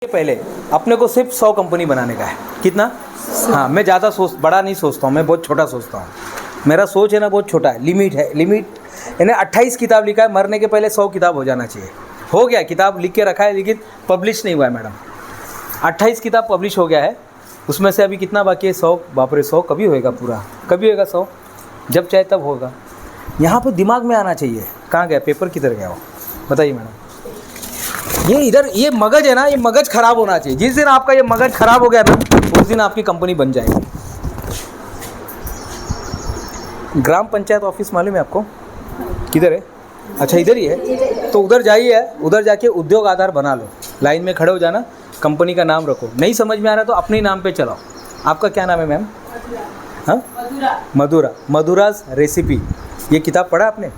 पहले अपने को सिर्फ 100 कंपनी बनाने का है। कितना? हाँ, मैं ज़्यादा बड़ा नहीं सोचता हूँ, मैं बहुत छोटा सोचता हूँ। मेरा सोच है ना बहुत छोटा है, लिमिट है। लिमिट यानी 28 किताब लिखा है, मरने के पहले 100 किताब हो जाना चाहिए। हो गया, किताब लिख के रखा है लेकिन पब्लिश नहीं हुआ है मैडम। 28 किताब पब्लिश हो गया है, उसमें से अभी कितना बाकी है? 100। बाप रे, 100 कभी होएगा पूरा? कभी होएगा 100? जब चाहे तब होगा। यहाँ पर दिमाग में आना चाहिए। कहाँ गया पेपर, किधर गया वो? बताइए मैडम। ये इधर ये मगज है ना, ये मगज खराब होना चाहिए। जिस दिन आपका ये मगज खराब हो गया ना, उस दिन आपकी कंपनी बन जाएगी। ग्राम पंचायत ऑफिस मालूम है आपको? किधर है? अच्छा इधर ही है, तो उधर जाइए, उधर जाके उद्योग आधार बना लो। लाइन में खड़े हो जाना, कंपनी का नाम रखो। नहीं समझ में आ रहा तो अपने नाम पे चलाओ। आपका क्या नाम है मैम? हाँ, मधुरा। मधुराज रेसिपी, ये किताब पढ़ा आपने?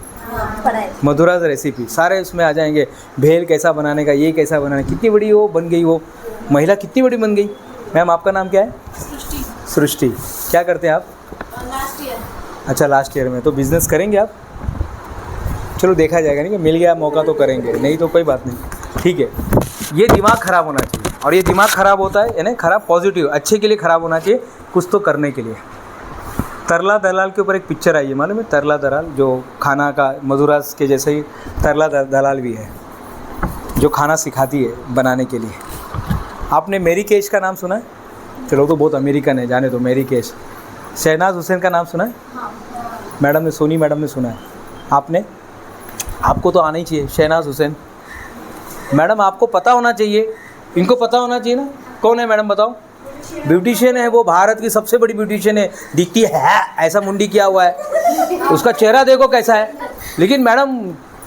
मधुराज रेसिपी, सारे उसमें आ जाएंगे। भेल कैसा बनाने का, ये कैसा बनाने, कितनी बड़ी वो बन गई, वो महिला कितनी बड़ी बन गई। मैम आपका नाम क्या है? सृष्टि। क्या करते हैं आप? Last year. अच्छा लास्ट ईयर में, तो बिज़नेस करेंगे आप? चलो देखा जाएगा, नहीं कि मिल गया मौका तो करेंगे, नहीं तो कोई बात नहीं। ठीक है, ये दिमाग ख़राब होना चाहिए। और ये दिमाग ख़राब होता है यानी ख़राब पॉजिटिव, अच्छे के लिए ख़राब होना चाहिए, कुछ तो करने के लिए। तरला दलाल के ऊपर एक पिक्चर आई है, मालूम है? तरला दलाल, जो खाना का, मधुराज के जैसे ही तरला दलाल भी है, जो खाना सिखाती है बनाने के लिए। आपने मेरी केश का नाम सुना है? चलो तो बहुत अमेरिकन है, जाने दो। मेरी केश। शहनाज हुसैन का नाम सुना है? मैडम ने, सोनी मैडम ने सुना है। आपने? आपको तो आना ही चाहिए। शहनाज हुसैन मैडम, आपको पता होना चाहिए, इनको पता होना चाहिए ना। कौन है मैडम बताओ? ब्यूटिशियन है वो, भारत की सबसे बड़ी ब्यूटिशियन है। दिखती है ऐसा, मुंडी किया हुआ है, उसका चेहरा देखो कैसा है। लेकिन मैडम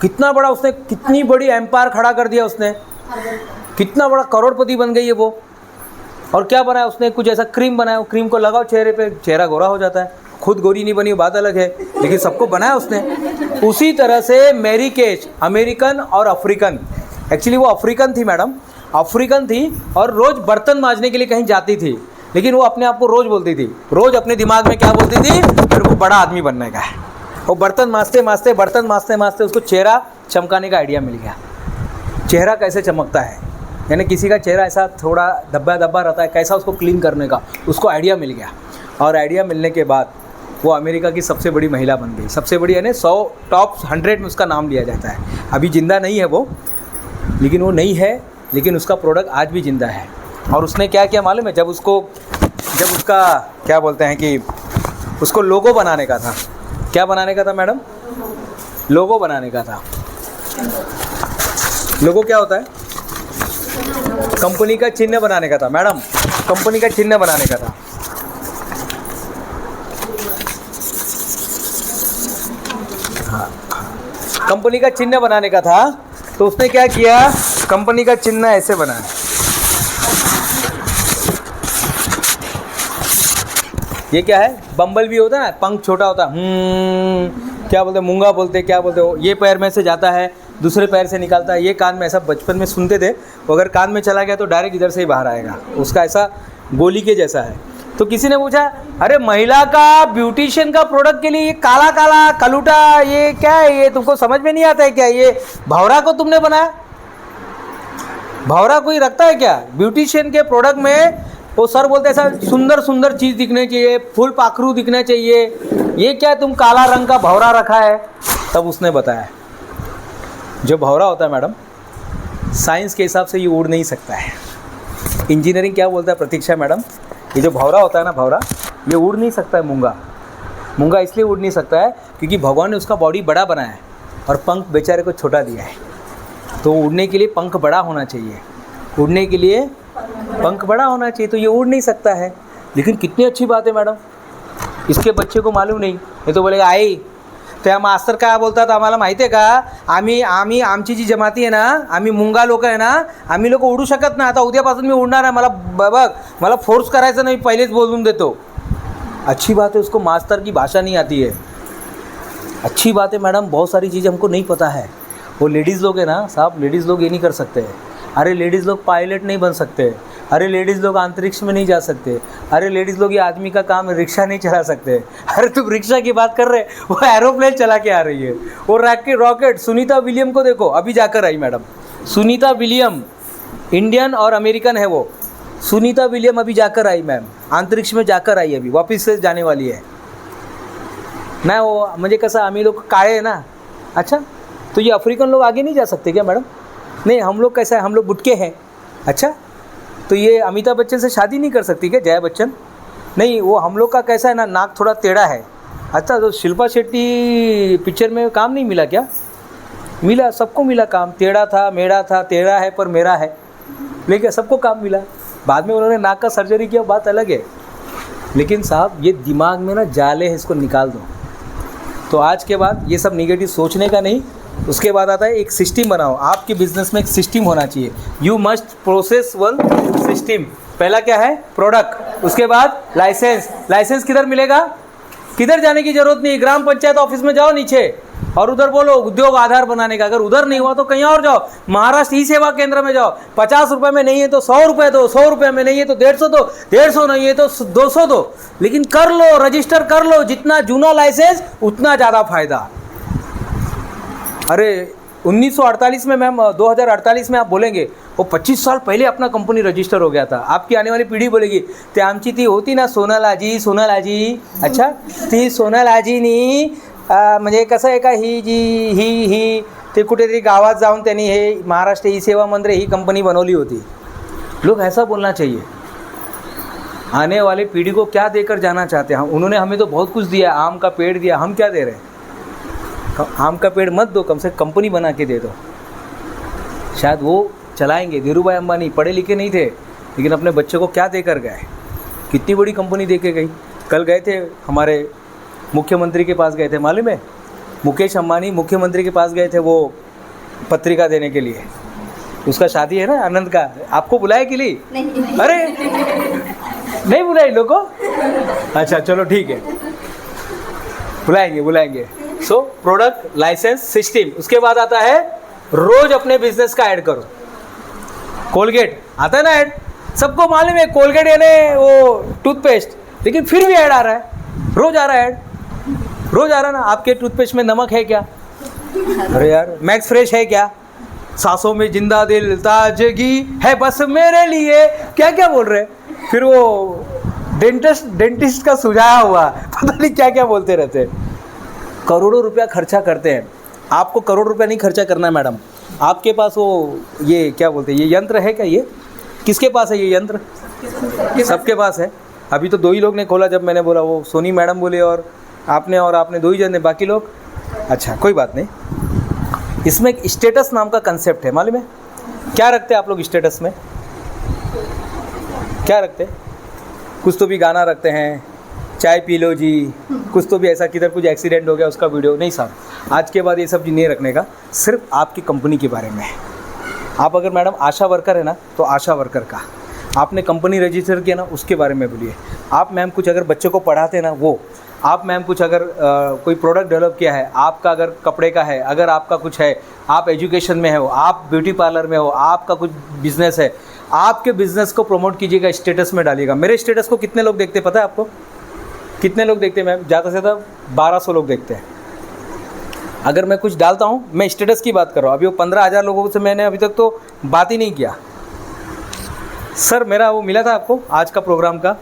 कितना बड़ा उसने, कितनी बड़ी एम्पायर खड़ा कर दिया उसने, कितना बड़ा करोड़पति बन गई है वो। और क्या बनाया उसने? कुछ ऐसा क्रीम बनाया, वो क्रीम को लगाओ चेहरे पे, चेहरा गोरा हो जाता है। खुद गोरी नहीं बनी, बात अलग है, लेकिन सबको बनाया उसने। उसी तरह से मेरी केश, अमेरिकन और अफ्रीकन, एक्चुअली वो अफ्रीकन थी मैडम, अफ्रीकन थी, और रोज़ बर्तन मांजने के लिए कहीं जाती थी। लेकिन वो अपने आप को रोज़ बोलती थी, रोज़ अपने दिमाग में क्या बोलती थी? मेरे को बड़ा आदमी बनने का है। वो बर्तन मांजते मांजते, बर्तन मांजते मांजते उसको चेहरा चमकाने का आइडिया मिल गया। चेहरा कैसे चमकता है, यानी किसी का चेहरा ऐसा थोड़ा धब्बा धब्बा रहता है, कैसा उसको क्लीन करने का, उसको आइडिया मिल गया। और आइडिया मिलने के बाद वो अमेरिका की सबसे बड़ी महिला बन गई। सबसे बड़ी यानी 100 टॉप 100 में उसका नाम लिया जाता है। अभी ज़िंदा नहीं है वो, लेकिन वो नहीं है, लेकिन उसका प्रोडक्ट आज भी ज़िंदा है। और उसने क्या किया मालूम है? जब उसका क्या बोलते हैं कि उसको लोगो बनाने का था। क्या बनाने का था मैडम? लोगो बनाने का था। लोगो क्या होता है? कंपनी का चिन्ह बनाने का था मैडम, कंपनी का चिन्ह बनाने का था। हाँ, कंपनी का चिन्ह बनाने का था। तो उसने क्या किया? कंपनी का चिन्ह ऐसे बनाया। ये क्या है? बम्बल भी होता है ना, पंख छोटा होता है। क्या बोलते हैं? मूंगा बोलते हैं, क्या बोलते हो? ये पैर में से जाता है, दूसरे पैर से निकालता है। ये कान में, ऐसा बचपन में सुनते थे, अगर कान में चला गया तो डायरेक्ट इधर से ही बाहर आएगा। उसका ऐसा गोली के जैसा है। तो किसी ने पूछा, अरे महिला का ब्यूटिशियन का प्रोडक्ट के लिए ये काला काला कलूटा, ये क्या है? ये तुमको समझ में नहीं आता है क्या? ये भौरा को तुमने बनाया? भौरा कोई रखता है क्या ब्यूटिशियन के प्रोडक्ट में? वो सर बोलते हैं ऐसा सुंदर सुंदर चीज़ दिखने चाहिए, फूल पाखरू दिखना चाहिए, ये क्या तुम काला रंग का भौरा रखा है? तब उसने बताया, जो भौरा होता है मैडम, साइंस के हिसाब से ये उड़ नहीं सकता है। इंजीनियरिंग क्या बोलता है प्रतीक्षा मैडम? ये जो भौरा होता है ना, भौरा, ये उड़ नहीं सकता है। मूंगा इसलिए उड़ नहीं सकता है क्योंकि भगवान ने उसका बॉडी बड़ा बनाया है और पंख बेचारे को छोटा दिया है। तो उड़ने के लिए पंख बड़ा होना चाहिए, उड़ने के लिए पंख बड़ा होना चाहिए, तो ये उड़ नहीं सकता है। लेकिन कितनी अच्छी बात है मैडम, इसके बच्चे को मालूम नहीं। ये तो बोलेगा आई, त्या मास्तर काय बोलतात आम्हाला माहिती आहे का? आम्ही आमची जी जमाती आहे ना, आम्ही मुंगा लोक आहे ना, आम्ही लोक उडू शकत नाही। आता उद्यापासून मी उडणार आहे, मला बघ, मला फोर्स करायचं नाही, पहिलेच बोलून देतो। अच्छी बात है, उसको मास्टर की भाषा नहीं आती है। अच्छी बात है मैडम, बहुत सारी चीज़ें हमको नहीं पता है। वो लेडीज़ लोग है ना साहब, लेडीज़ लोग ये नहीं कर सकते। अरे लेडीज़ लोग पायलट नहीं बन सकते, अरे लेडीज़ लोग अंतरिक्ष में नहीं जा सकते, अरे लेडीज़ लोग ये आदमी का काम है, रिक्शा नहीं चला सकते। अरे तुम रिक्शा की बात कर रहे, वो एरोप्लेन चला के आ रही है, वो रॉकेट। सुनीता विलियम को देखो, अभी जाकर आई मैडम, सुनीता विलियम इंडियन और अमेरिकन है वो। सुनीता विलियम अभी जाकर आई मैम, अंतरिक्ष में जाकर आई, अभी वापस से जाने वाली है ना। वो म्हणजे कसं आम्ही लोग काळे है ना। अच्छा, तो ये अफ्रीकन लोग आगे नहीं जा सकते क्या मैडम? नहीं, हम लोग कैसा है, हम लोग बुटके हैं। अच्छा, तो ये अमिताभ बच्चन से शादी नहीं कर सकती क्या जया बच्चन? नहीं, वो हम लोग का कैसा है ना, नाक थोड़ा टेढ़ा है। अच्छा, तो शिल्पा शेट्टी पिक्चर में काम नहीं मिला क्या? मिला, सबको मिला काम। टेढ़ा था, मेढ़ा था, टेढ़ा है पर मेरा है, लेकिन सबको काम मिला। बाद में उन्होंने नाक का सर्जरी किया, बात अलग है। लेकिन साहब ये दिमाग में ना जाले है, इसको निकाल दो। तो आज के बाद ये सब निगेटिव सोचने का नहीं। उसके बाद आता है एक सिस्टम बनाओ। आपके बिजनेस में एक सिस्टम होना चाहिए। You must process one system. पहला क्या है? प्रोडक्ट। उसके बाद लाइसेंस। लाइसेंस किधर मिलेगा? किधर जाने की जरूरत नहीं, ग्राम पंचायत ऑफिस में जाओ नीचे और उधर बोलो उद्योग आधार बनाने का। अगर उधर नहीं हुआ तो कहीं और जाओ, महाराष्ट्र ई सेवा केंद्र में जाओ। 50 रुपये में नहीं है तो 100 रुपये दो, 100 रुपये में नहीं है तो 150 दो, 150 नहीं है तो 200 दो, लेकिन कर लो, रजिस्टर कर लो। जितना जूना लाइसेंस उतना ज़्यादा फायदा। अरे 1948 में मैम, 2048 में आप बोलेंगे वो 25 साल पहले अपना कंपनी रजिस्टर हो गया था। आपकी आने वाली पीढ़ी बोलेगी ते आमची ती होती ना सोनालाजी, सोनालाजी। अच्छा, ती सोनालाजीनी म्हणजे कसं आहे का, ही ते कुठेतरी गावात जाऊन त्यांनी हे महाराष्ट्र ई सेवा मंदिर ही कंपनी बनवली होती। लोग ऐसा बोलना चाहिए। आने वाली पीढ़ी को क्या देकर जाना चाहते हैं? उन्होंने हमें तो बहुत कुछ दिया, आम का पेड़ दिया, हम क्या दे रहे हैं? आम का पेड़ मत दो, कम से कम कंपनी बना के दे दो। शायद वो चलाएंगे। धीरूभाई अंबानी पढ़े लिखे नहीं थे, लेकिन अपने बच्चे को क्या देकर गए? कितनी बड़ी कंपनी दे के गई। कल गए थे हमारे मुख्यमंत्री के पास, गए थे मालूम है, मुकेश अंबानी मुख्यमंत्री के पास गए थे वो पत्रिका देने के लिए। उसका शादी है ना आनंद का, आपको बुलाया कि नहीं? अरे नहीं बुलाए लोग को? अच्छा चलो ठीक है, बुलाएंगे बुलाएंगे। So product, licence, system. उसके बाद आता है रोज अपने बिजनेस का ऐड करो। कोलगेट आता है ना ऐड, सबको मालूम है कोलगेट यानी वो टूथपेस्ट, लेकिन फिर भी ऐड आ रहा है, रोज आ रहा है ऐड, रोज आ रहा है ना। आपके टूथपेस्ट में नमक है क्या? अरे यार मैक्स फ्रेश है क्या? सांसों में जिंदा दिल ताजगी है बस मेरे लिए, क्या क्या बोल रहे हैं। फिर वो डेंटिस्ट का सुझाया हुआ पता नहीं क्या क्या बोलते रहते हैं। करोड़ों रुपया खर्चा करते हैं। आपको करोड़ रुपया नहीं खर्चा करना है मैडम। आपके पास वो ये क्या बोलते हैं, ये यंत्र है क्या? ये किसके पास है? ये यंत्र सबके पास है। अभी तो 2 ही लोग ने खोला, जब मैंने बोला वो सोनी मैडम बोले और आपने 2 ही जन ने, बाकी लोग। अच्छा कोई बात नहीं। इसमें एक स्टेटस नाम का कंसेप्ट है, मालूम है? क्या रखते हैं आप लोग स्टेटस में? क्या रखते हैं? कुछ तो भी गाना रखते हैं, चाय पी लो जी, कुछ तो भी ऐसा, किधर कुछ एक्सीडेंट हो गया उसका वीडियो। नहीं साहब, आज के बाद ये सब नहीं रखने का, सिर्फ आपकी कंपनी के बारे में। आप अगर मैडम आशा वर्कर है ना, तो आशा वर्कर का, आपने कंपनी रजिस्टर किया ना, उसके बारे में बोलिए। आप मैम कुछ अगर बच्चों को पढ़ाते हैं ना, वो आप मैम कुछ अगर कोई प्रोडक्ट डेवलप किया है, आपका अगर कपड़े का है, अगर आपका कुछ है, आप एजुकेशन में हो, आप ब्यूटी पार्लर में हो, आपका कुछ बिजनेस है, आपके बिजनेस को प्रमोट कीजिएगा, स्टेटस में डालिएगा। मेरे स्टेटस को कितने लोग देखते हैं पता है आपको? कितने लोग देखते हैं मैम? ज़्यादा से ज़्यादा 1200 लोग देखते हैं। अगर मैं कुछ डालता हूँ, मैं स्टेटस की बात कर रहा हूँ, अभी वो 15,000 लोगों से मैंने अभी तक तो बात ही नहीं किया। सर मेरा वो मिला था आपको आज का प्रोग्राम का,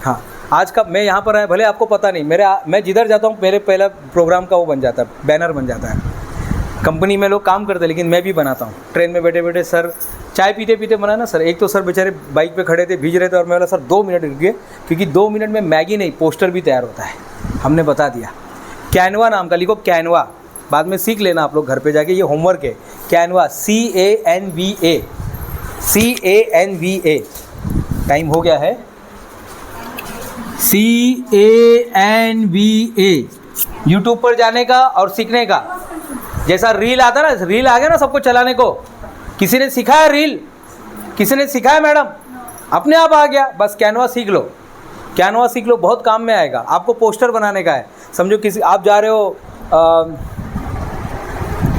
हाँ आज का मैं यहाँ पर आया, भले आपको पता नहीं, मैं जिधर जाता हूँ मेरे पहला प्रोग्राम का वो बन जाता है, बैनर बन जाता है। कंपनी में लोग काम करते हैं, लेकिन मैं भी बनाता हूँ। ट्रेन में बैठे बैठे सर चाय पीते पीते बना ना सर। एक तो सर बेचारे बाइक पे खड़े थे, भीज रहे थे, और मैं बोला सर 2 मिनट रुकिए, क्योंकि 2 मिनट में मैगी नहीं पोस्टर भी तैयार होता है। हमने बता दिया। कैनवा नाम का लिखो, कैनवा, बाद में सीख लेना आप लोग घर पे जाके, ये होमवर्क है। Canva, CANVA। टाइम हो गया है। CANVA, यूट्यूब पर जाने का और सीखने का। जैसा रील आता ना, रील आ गया ना सबको चलाने को, किसी ने सिखाया रील, किसी ने सिखाया मैडम, अपने आप आ गया। बस कैनवा सीख लो, कैनवा सीख लो, बहुत काम में आएगा। आपको पोस्टर बनाने का है, समझो किसी आप जा रहे हो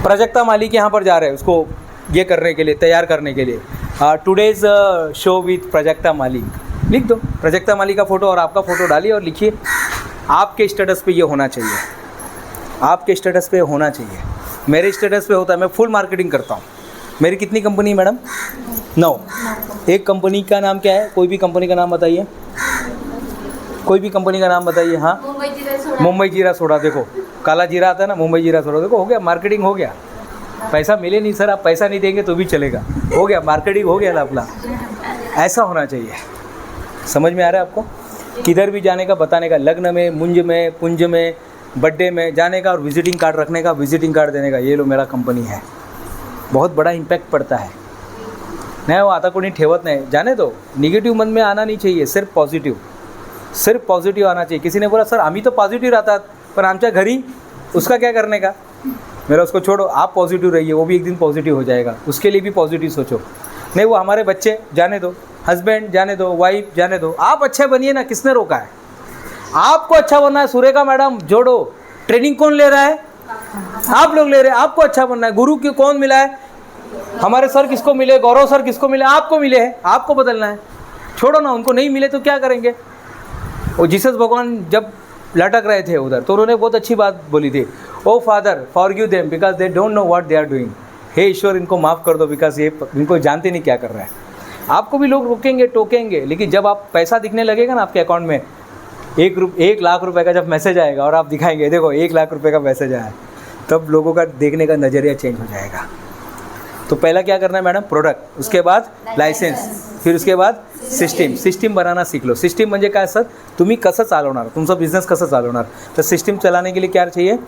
प्राजक्ता माली के यहाँ पर जा रहे हैं, उसको ये करने के लिए, तैयार करने के लिए, टुडेज़ शो विथ प्राजक्ता माली, लिख दो प्राजक्ता माली का फ़ोटो और आपका फ़ोटो डालिए और लिखिए आपके स्टेटस पे ये होना चाहिए, आपके स्टेटस पे होना चाहिए। मेरे स्टेटस पे होता है, मैं फुल मार्केटिंग करता हूँ। मेरी कितनी कंपनी है मैडम? 9। एक कंपनी का नाम क्या है? कोई भी कंपनी का नाम बताइए, कोई भी कंपनी का नाम बताइए। हाँ, मुंबई जीरा सोडा। देखो काला जीरा आता है ना, मुंबई जीरा सोडा। देखो हो गया, मार्केटिंग हो गया। पैसा मिले नहीं सर, आप पैसा नहीं देंगे तो भी चलेगा, हो गया, मार्केटिंग हो गया ना अपना। ऐसा होना चाहिए। समझ में आ रहा है आपको? किधर भी जाने का बताने का, लग्न में, मुंज में, पुंज में, बर्थडे में जाने का और विजिटिंग कार्ड रखने का, विजिटिंग कार्ड देने का, ये लो मेरा कंपनी है। बहुत बड़ा इम्पैक्ट पड़ता है। नहीं वो आता कोणी ठेवत नहीं, जाने दो। निगेटिव मन में आना नहीं चाहिए, सिर्फ पॉझिटिव्ह आना चाहिए। किसी ने बोला सर आम्ही तो पॉझिटिव्ह राहतात, पण आमच्या घरी उसका क्या करने का? मेरा उसको छोड़ो, आप पॉजिटिव रहिए, वो भी एक दिन पॉजिटिव हो जाएगा। उसके लिए भी पॉजिटिव सोचो। नहीं वो हमारे बच्चे जाने दो, हस्बैंड जाने दो, वाइफ जाने दो, आप अच्छे बनिए ना, किसने रोका है? आपको अच्छा बनना है। सुरेखा मैडम जोड़ो, ट्रेनिंग कौन ले रहा है? आप लोग ले रहे हैं। आपको अच्छा बनना है। गुरु क्यों कौन मिला है? हमारे सर किसको मिले? गौरव सर किसको मिले? आपको मिले हैं। आपको बदलना है। छोड़ो ना, उनको नहीं मिले तो क्या करेंगे? वो जीसस भगवान जब लटक रहे थे उधर, तो उन्होंने बहुत अच्छी बात बोली थी, o father forgive them because they don't know what they are doing. हे ईश्वर इनको माफ़ कर दो, बिकॉज ये इनको जानते नहीं क्या कर रहा है। आपको भी लोग रोकेंगे, टोकेंगे, लेकिन जब आप पैसा दिखने लगेगा ना आपके अकाउंट में, 1 लाख रुपए का जब मैसेज आएगा और आप दिखाएंगे देखो 1 लाख रुपए का मैसेज आया, तब लोगों का देखने का नज़रिया चेंज हो जाएगा। तो पहला क्या करना है मैडम? प्रोडक्ट, उसके बाद लायसेन्स, फिर उसके बाद सिस्टीम बनाना सीख लो। सिस्टीम म्हणजे काय सर? तुम्ही कसं चालवणार, तुमचा बिझनेस कसं चालवणार। तो सिस्टीम चलाने के लिए क्या चाहिए?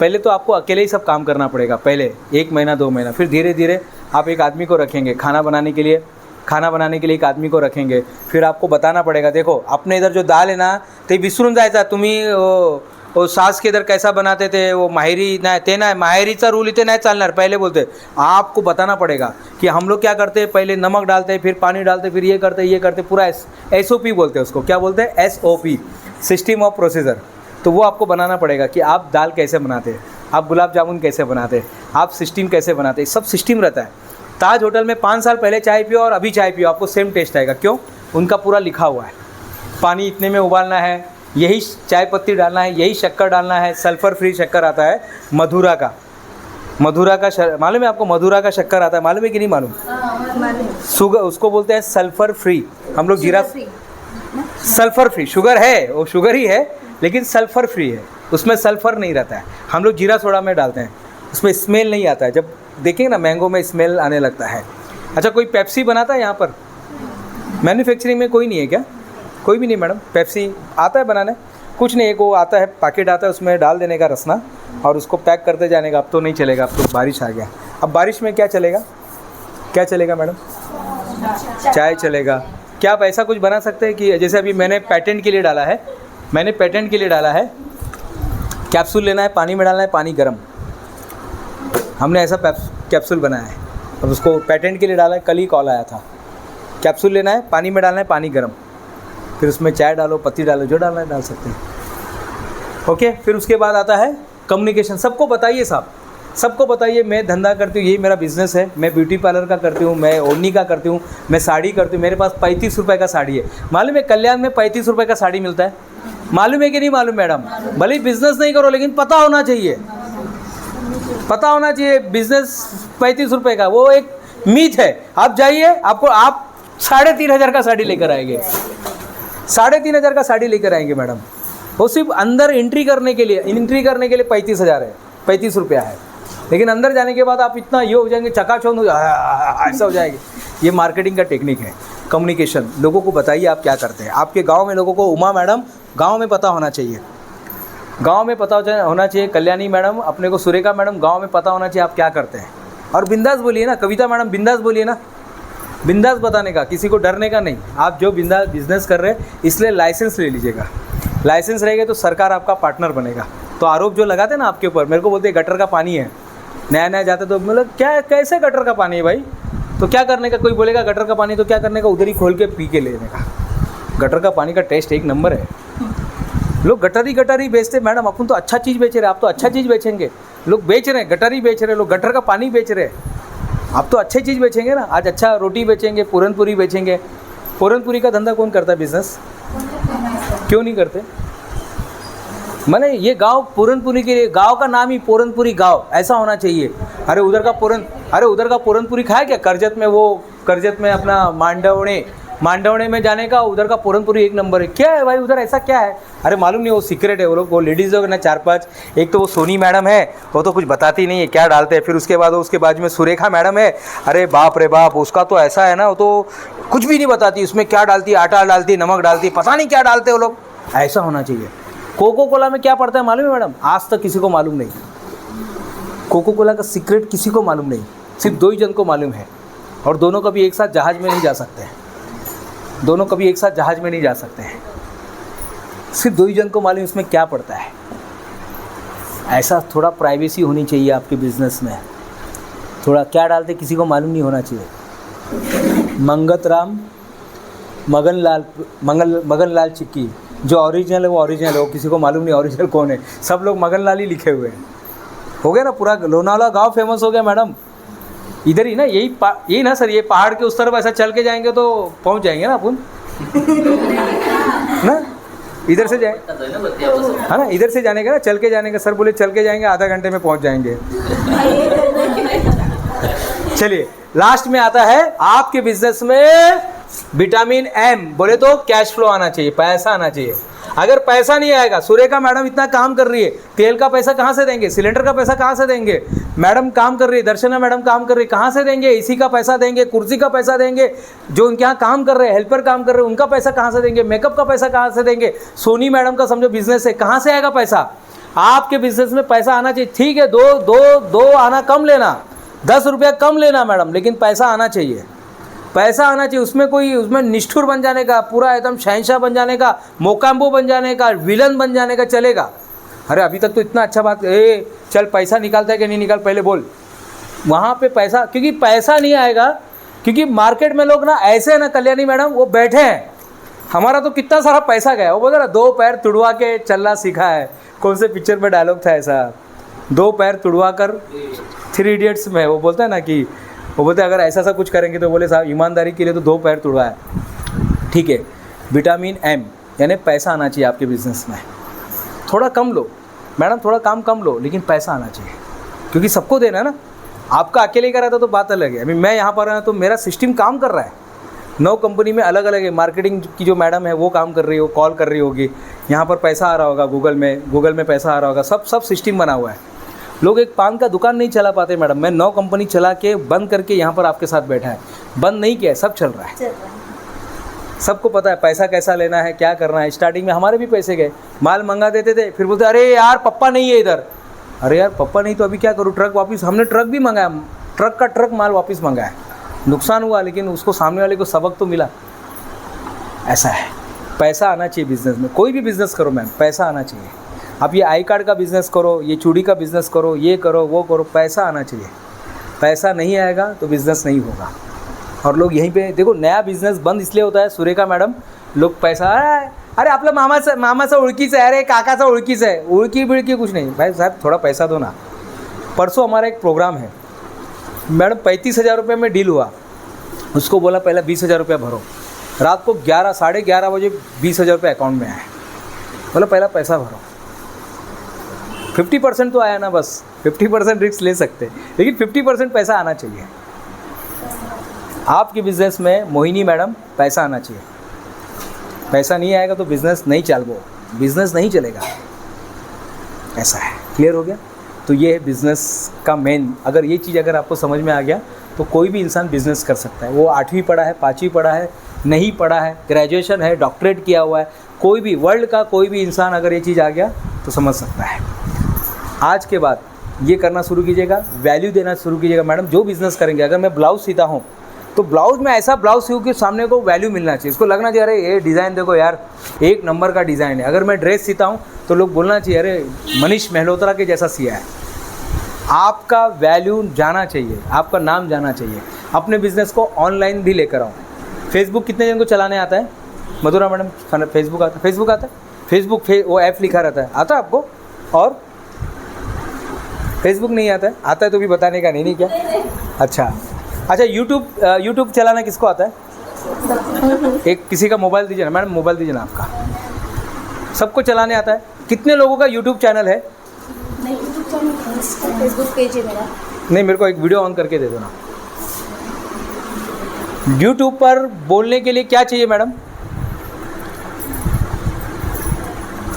पहले तो आपको अकेले ही सब काम करना पड़ेगा। पहले 1 महीना 2 महीना, फिर धीरे धीरे आप एक आदमी को रखेंगे खाना बनाने के लिए एक आदमी को रखेंगे। फिर आपको बताना पड़ेगा, देखो अपने इधर जो दाल है ना ते विसरून जायचा तुम्ही, वो सास के इधर कैसा बनाते थे, वो माहिरी नाही ते नाही, माहेरीचा रूल इथे नहीं चालणार। पहले बोलते आपको बताना पड़ेगा कि हम लोग क्या करते हैं, पहले नमक डालते हैं, फिर पानी डालते, फिर ये करते, पूरा SOP बोलते हैं उसको। क्या बोलते हैं? SOP, system of procedure. तो वो आपको बनाना पड़ेगा कि आप दाल कैसे बनाते हैं, आप गुलाब जामुन कैसे बनाते हैं, आप सिस्टीम कैसे बनाते हैं, सब सिस्टम रहता है। ताज होटल में 5 साल पहले चाय पियो और अभी चाय पियो, आपको सेम टेस्ट आएगा। क्यों? उनका पूरा लिखा हुआ है। पानी इतने में उबालना है, यही चाय पत्ती डालना है, यही शक्कर डालना है। सल्फ़र फ्री शक्कर आता है मधुरा का मालूम है आपको? मधुरा का शक्कर आता है, मालूम है कि नहीं मालूम? शुगर उसको बोलते हैं सल्फ़र फ्री। हम लोग जीरा सल्फ़र फ्री, शुगर है, वो शुगर ही है लेकिन सल्फ़र फ्री है, उसमें सल्फ़र नहीं रहता है। हम लोग जीरा सोडा में डालते हैं, उसमें स्मेल नहीं आता है। जब देखेंगे ना मैंगो में स्मेल आने लगता है। अच्छा कोई पेप्सी बनाता है यहाँ पर? मैन्युफैक्चरिंग में कोई नहीं है क्या? कोई भी नहीं मैडम। पेप्सी आता है बनाने? कुछ नहीं, एक वो आता है पैकेट आता है, उसमें डाल देने का रसना और उसको पैक करते जाने का। अब तो नहीं चलेगा, अब तो बारिश आ गया। अब बारिश में क्या चलेगा मैडम? चाय चलेगा। क्या आप ऐसा कुछ बना सकते हैं कि जैसे अभी मैंने पेटेंट के लिए डाला है, कैप्सूल लेना है, पानी में डालना है, पानी गर्म। हमने ऐसा कैप्सूल बनाया है, अब उसको पेटेंट के लिए डाला है। कल ही कॉल आया था। कैप्सूल लेना है, पानी में डालना है, पानी गर्म, फिर उसमें चाय डालो, पत्ती डालो, जो डालना है डाल सकते हैं। ओके, फिर उसके बाद आता है कम्युनिकेशन। सबको बताइए साहब, सबको बताइए मैं धंधा करती हूँ, यही मेरा बिज़नेस है, मैं ब्यूटी पार्लर का करती हूँ, मैं ओढ़नी का करती हूँ, मैं साड़ी करती हूँ, मेरे पास 35 रुपये का साड़ी है। मालूम है कल्याण में 35 रुपये का साड़ी मिलता है? मालूम है कि नहीं मालूम मैडम? भले ही बिज़नेस नहीं करो लेकिन पता होना चाहिए, बिज़नेस 35 रुपये का वो एक मीथ है। आप जाइए, आप 3,500 का साड़ी लेकर आएंगे, 3,500 का साड़ी लेकर आएंगे मैडम। वो सिर्फ अंदर एंट्री करने के लिए 35,000 है, 35 रुपया है। लेकिन अंदर जाने के बाद आप इतना ये हो जाएंगे, चकाचौंध ऐसा हो जाएगी। ये मार्केटिंग का टेक्निक है, कम्युनिकेशन। लोगों को बताइए आप क्या करते हैं। आपके गांव में लोगों को, उमा मैडम गांव में पता होना चाहिए, होना चाहिए। कल्याणी मैडम अपने को, सुरेखा मैडम गांव में पता होना चाहिए आप क्या करते हैं। और बिंदास बोलिए ना, कविता मैडम बिंदास बोलिए ना, बिंदास बताने का, किसी को डरने का नहीं। आप जो बिंदास बिजनेस कर रहे हैं, इसलिए लाइसेंस ले लीजिएगा। लाइसेंस रहेगा तो सरकार आपका पार्टनर बनेगा। तो आरोप जो लगाते हैं ना आपके ऊपर, मेरे को बोलते गटर का पानी है, नया जाते तो मतलब क्या, कैसे गटर का पानी है भाई? तो क्या करने का? कोई बोलेगा गटर का पानी, तो क्या करने का? उधर ही खोल के पी के लेने का। गटर का पानी का टेस्ट एक नंबर है। लोग गटर ही बेचते मैडम, अपन तो अच्छा चीज़ बेच रहे हैं, आप तो अच्छा चीज़ बेचेंगे। लोग बेच रहे हैं, गटर ही बेच रहे हैं, लोग गटर का पानी बेच रहे हैं। आप तो अच्छी चीज़ बेचेंगे ना, आज अच्छा रोटी बेचेंगे, पूरनपूरी बेचेंगे। पूरनपूरी का धंधा कौन करता है बिजनेस? क्यों नहीं करते? मैंने ये गांव पूरनपुरी के लिए, गांव का नाम ही पूरनपुरी गांव ऐसा होना चाहिए। अरे उधर का पूरनपुरी खाया क्या? करजत में वो करजत में अपना मांडवणे में जाने का, उधर का पूरनपुरी एक नंबर है। क्या है भाई उधर, ऐसा क्या है? अरे मालूम नहीं, वो सीक्रेट है। वो लोग, वो लेडीज़ लोग ना 4-5, एक तो वो सोनी मैडम है, वो तो कुछ बताती नहीं है क्या डालते हैं। फिर उसके बाद उसके बाजू में सुरेखा मैडम है, अरे बाप रे बाप, उसका तो ऐसा है ना, वो तो कुछ भी नहीं बताती उसमें क्या डालती है, आटा डालती है, नमक डालती है, पता नहीं क्या डालते वो लोग। ऐसा होना चाहिए। कोको कोला में क्या पड़ता है मालूम है मैडम? आज तक किसी को मालूम नहीं। कोको कोला का सीक्रेट किसी को मालूम नहीं, सिर्फ 2 ही जन को मालूम है। और दोनों कभी एक साथ जहाज में नहीं जा सकते हैं, दोनों कभी एक साथ जहाज में नहीं जा सकते हैं। सिर्फ 2 ही जन को मालूम इसमें क्या पड़ता है। ऐसा थोड़ा प्राइवेसी होनी चाहिए आपके बिजनेस में। थोड़ा क्या डालते किसी को मालूम नहीं होना चाहिए। मंगतराम मगनलाल चिक्की, जो ओरिजिनल है वो ओरिजिनल है, वो किसी को मालूम नहीं ओरिजिनल कौन है। सब लोग मगनलाल ही लिखे हुए हैं। हो गया ना, पूरा लोनावाला गांव फेमस हो गया मैडम। इधर ही ना, यही ना सर, ये पहाड़ के उस तरफ ऐसा चल के जाएंगे तो पहुंच जाएंगे ना अपन ना, इधर से जाए, है ना, इधर से जाने का ना, चल के जाने का। सर बोले चल के जाएंगे, आधा घंटे में पहुंच जाएंगे। चलिए, लास्ट में आता है आपके बिजनेस में विटामिन एम। बोले तो कैश फ्लो आना चाहिए, पैसा आना चाहिए। अगर पैसा नहीं आएगा, सुरेखा मैडम इतना काम कर रही है, तेल का पैसा कहाँ से देंगे, सिलेंडर का पैसा कहाँ से देंगे, मैडम काम कर रही है, दर्शना मैडम काम कर रही है, कहाँ से देंगे, एसी का पैसा देंगे, कुर्सी का पैसा देंगे, जो उनके यहाँ काम कर रहे हैं, हेल्पर काम कर रहे हैं, उनका पैसा कहाँ से देंगे, मेकअप का पैसा कहाँ से देंगे, सोनी मैडम का समझो बिजनेस है, कहाँ से आएगा पैसा? आपके बिजनेस में पैसा आना चाहिए। ठीक है, दो आना कम लेना, 10 रुपया कम लेना मैडम, लेकिन पैसा आना चाहिए। पैसा आना चाहिए। उसमें निष्ठुर बन जाने का, पूरा एकदम शहंशाह बन जाने का, मोकाम्बो बन जाने का, विलन बन जाने का चलेगा। अरे अभी तक तो इतना अच्छा बात, चल पैसा निकालता है कि नहीं निकाल, पहले बोल। वहाँ पे पैसा, क्योंकि पैसा नहीं आएगा, क्योंकि मार्केट में लोग ना ऐसे है ना, कल्याणी मैडम, वो बैठे हैं, हमारा तो कितना सारा पैसा गया। वो बोल रहा 2 पैर तुड़वा के चलना सीखा है। कौन से पिक्चर में डायलॉग था ऐसा, 2 पैर तुड़वा कर, 3 इडियट्स में वो बोलता है ना कि, वो बोलते अगर ऐसा कुछ करेंगे तो बोले साहब ईमानदारी के लिए तो 2 पैर तुड़वा है। ठीक है, विटामिन एम यानी पैसा आना चाहिए आपके बिजनेस में। थोड़ा कम लो मैडम, थोड़ा काम कम लो, लेकिन पैसा आना चाहिए, क्योंकि सबको देना है ना। आपका अकेले का रहता तो बात अलग है। अभी मैं यहाँ पर आया तो मेरा सिस्टम काम कर रहा है। 9 कंपनी में अलग अलग है। मार्केटिंग की जो मैडम है वो काम कर रही हो, कॉल कर रही होगी, यहाँ पर पैसा आ रहा होगा, गूगल में पैसा आ रहा होगा, सब सिस्टम बना हुआ है। लोग एक पान का दुकान नहीं चला पाते मैडम। मैं 9 कंपनी चला के बंद करके यहाँ पर आपके साथ बैठा है। बंद नहीं किया है, सब चल रहा है। सबको पता है पैसा कैसा लेना है, क्या करना है। स्टार्टिंग में हमारे भी पैसे गए, माल मंगा देते थे, फिर बोलते अरे यार पप्पा नहीं है इधर। अरे यार पप्पा नहीं तो अभी क्या करूँ, ट्रक वापस, हमने ट्रक भी मंगाया, ट्रक का ट्रक माल वापस मंगाया। नुकसान हुआ, लेकिन उसको सामने वाले को सबक तो मिला। ऐसा है, पैसा आना चाहिए बिजनेस में। कोई भी बिजनेस करो मैम, पैसा आना चाहिए। आप ये आई कार्ड का बिज़नेस करो, ये चूड़ी का बिज़नेस करो, ये करो वो करो, पैसा आना चाहिए। पैसा नहीं आएगा तो बिज़नेस नहीं होगा। और लोग यहीं पे देखो, नया बिज़नेस बंद इसलिए होता है सुरेखा मैडम, लोग पैसा, अरे आपला मामाचा ओळखीचा है, अरे काकाचा ओळखीचा है, ओळखी बिळकी कुछ नहीं। भाई साहब थोड़ा पैसा दो ना। परसों हमारा एक प्रोग्राम है मैडम, 35,000 रुपये में डील हुआ। उसको बोला पहले 20,000 रुपया भरो। रात को 11, साढ़े 11 बजे 20,000 रुपये अकाउंट में आए। बोला पहला पैसा भरो। 50% तो आया ना, बस 50% रिस्क ले सकते, लेकिन 50% पैसा आना चाहिए आपके बिजनेस में। मोहिनी मैडम, पैसा आना चाहिए। पैसा नहीं आएगा तो बिज़नेस नहीं चलो, बिज़नेस नहीं चलेगा। ऐसा है, क्लियर हो गया? तो ये है बिज़नेस का मेन। अगर ये चीज़ अगर आपको समझ में आ गया तो कोई भी इंसान बिज़नेस कर सकता है। वो 8वीं पढ़ा है, 5वीं पढ़ा है, नहीं पढ़ा है, ग्रेजुएशन है, डॉक्टरेट किया हुआ है, कोई भी वर्ल्ड का कोई भी इंसान अगर ये चीज़ आ गया तो समझ सकता है। आज के बाद ये करना शुरू कीजिएगा, वैल्यू देना शुरू कीजिएगा। मैडम जो बिज़नेस करेंगे, अगर मैं ब्लाउज़ सीता हूँ तो ब्लाउज़ में ऐसा ब्लाउज़ सीऊँ कि सामने को वैल्यू मिलना चाहिए। इसको लगना चाहिए अरे ये डिज़ाइन देखो यार, एक नंबर का डिज़ाइन है। अगर मैं ड्रेस सीता हूँ तो लोग बोलना चाहिए अरे मनीष मेहलोत्रा के जैसा सिया है। आपका वैल्यू जाना चाहिए, आपका नाम जाना चाहिए। अपने बिज़नेस को ऑनलाइन भी लेकर आओ। फेसबुक कितने जन को चलाने आता है? मधुरा मैडम, फेसबुक आता है? फेसबुक आता है? फेसबुक वो ऐप लिखा रहता है, आता है आपको? और फेसबुक नहीं आता है? आता है तो भी बताने का नहीं क्या? अच्छा, यूट्यूब चलाना किसको आता है? एक किसी का मोबाइल दीजिए ना मैडम, मोबाइल दीजिए ना आपका। सबको चलाने आता है। कितने लोगों का यूट्यूब चैनल है? नहीं, यूट्यूब चैनल, फेसबुक पेज है मेरा। नहीं, मेरे को एक वीडियो ऑन करके दे दो ना। यूट्यूब पर बोलने के लिए क्या चाहिए मैडम?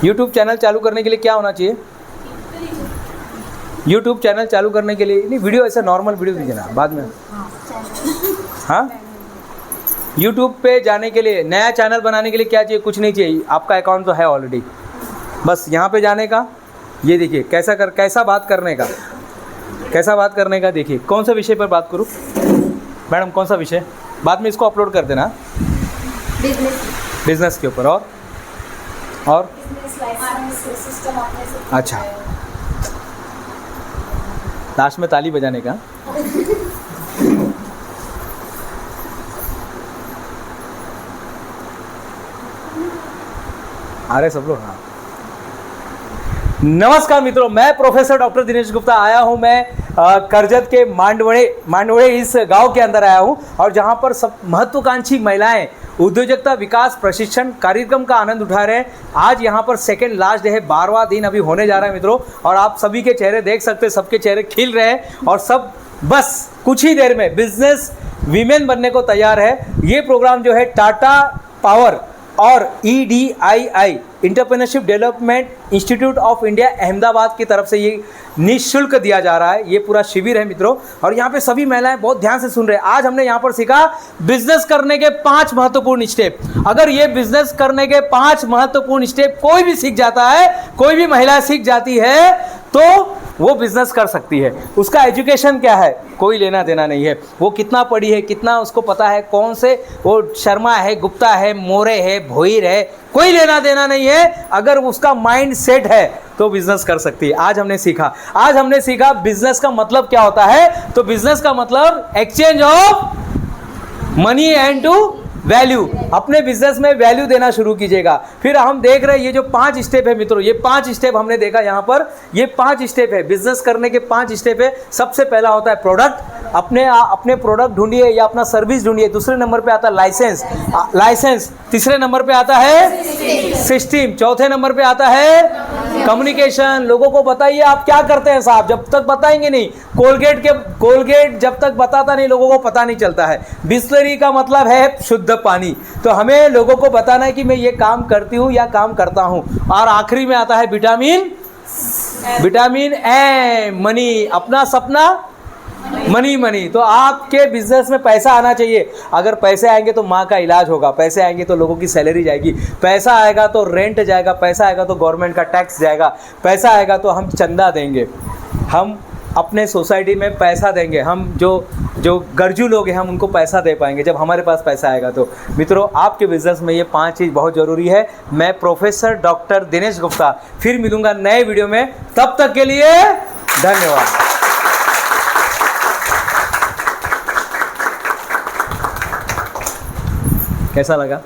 यूट्यूब चैनल चालू करने के लिए क्या होना चाहिए? यूट्यूब चैनल चालू करने के लिए नहीं, वीडियो ऐसा नॉर्मल वीडियो दीजिए ना बाद में। हाँ, यूट्यूब पे जाने के लिए, नया चैनल बनाने के लिए क्या चाहिए? कुछ नहीं चाहिए, आपका अकाउंट तो है ऑलरेडी। बस यहाँ पे जाने का, ये देखिए कैसा बात करने का देखिए। कौन सा विषय पर बात करूँ मैडम? कौन सा विषय? बाद में इसको अपलोड कर देना। बिजनेस के ऊपर और अच्छा, लास्ट में ताली बजाने का। आ रहे सब लोग? हाँ। नमस्कार मित्रों, मैं प्रोफेसर डॉक्टर दिनेश गुप्ता आया हूं। मैं करजत के मांडवड़े इस गांव के अंदर आया हूं, और जहां पर सब महत्वाकांक्षी महिलाएं उद्योजकता विकास प्रशिक्षण कार्यक्रम का आनंद उठा रहे हैं। आज यहां पर सेकेंड लास्ट डे है, 12वां दिन अभी होने जा रहा है मित्रों, और आप सभी के चेहरे देख सकते हैं, सबके चेहरे खिल रहे हैं और सब बस कुछ ही देर में बिजनेस वीमेन बनने को तैयार है। ये प्रोग्राम जो है टाटा पावर और EDII entrepreneurship development institute of India Ahmedabad की तरफ से ये निःशुल्क दिया जा रहा है। ये पूरा शिविर है मित्रों, और यहाँ पे सभी महिलाएं बहुत ध्यान से सुन रहे हैं। आज हमने यहाँ पर सीखा बिजनेस करने के 5 महत्वपूर्ण स्टेप। अगर ये बिजनेस करने के 5 महत्वपूर्ण स्टेप कोई भी सीख जाता है, कोई भी महिला सीख जाती है, तो वो बिजनेस कर सकती है। उसका एजुकेशन क्या है, कोई लेना देना नहीं है। वो कितना पढ़ी है, कितना उसको पता है, कौन से वो शर्मा है, गुप्ता है, मोरे है, भोईर है, कोई लेना देना नहीं है। अगर उसका माइंड सेट है तो बिजनेस कर सकती है। आज हमने सीखा बिजनेस का मतलब क्या होता है। तो बिजनेस का मतलब exchange of money and to value. अपने बिजनेस में वैल्यू देना शुरू कीजिएगा। फिर हम देख रहे हैं ये जो 5 स्टेप है मित्रों, ये 5 स्टेप हमने देखा यहाँ पर। ये 5 स्टेप है, बिजनेस करने के 5 स्टेप है। सबसे पहला होता है प्रोडक्ट। अपने प्रोडक्ट ढूंढिए या अपना सर्विस ढूंढिए। दूसरे नंबर पे आता है लाइसेंस। तीसरे नंबर पे आता है सिस्टम। चौथे नंबर पे आता है कम्युनिकेशन। लोगों को बताइए आप क्या करते हैं साहब, जब तक बताएंगे नहीं। कोलगेट जब तक बताता नहीं, लोगों को पता नहीं चलता है। बिस्लरी का मतलब है शुद्ध पानी। तो हमें लोगों को बताना है कि मैं ये काम करती हूँ या काम करता हूँ। और आखिरी में आता है विटामिन ए, मनी। अपना सपना मनी। तो आपके बिजनेस में पैसा आना चाहिए। अगर पैसे आएंगे तो माँ का इलाज होगा, पैसे आएंगे तो लोगों की सैलरी जाएगी, पैसा आएगा तो रेंट जाएगा, पैसा आएगा तो गवर्नमेंट का टैक्स जाएगा, पैसा आएगा तो हम चंदा देंगे, हम अपने सोसाइटी में पैसा देंगे, हम जो गर्जू लोग हैं हम उनको पैसा दे पाएंगे जब हमारे पास पैसा आएगा। तो मित्रों, आपके बिजनेस में ये 5 चीज़ बहुत ज़रूरी है। मैं प्रोफेसर डॉक्टर दिनेश गुप्ता फिर मिलूंगा नए वीडियो में। तब तक के लिए धन्यवाद। कैसा लगा?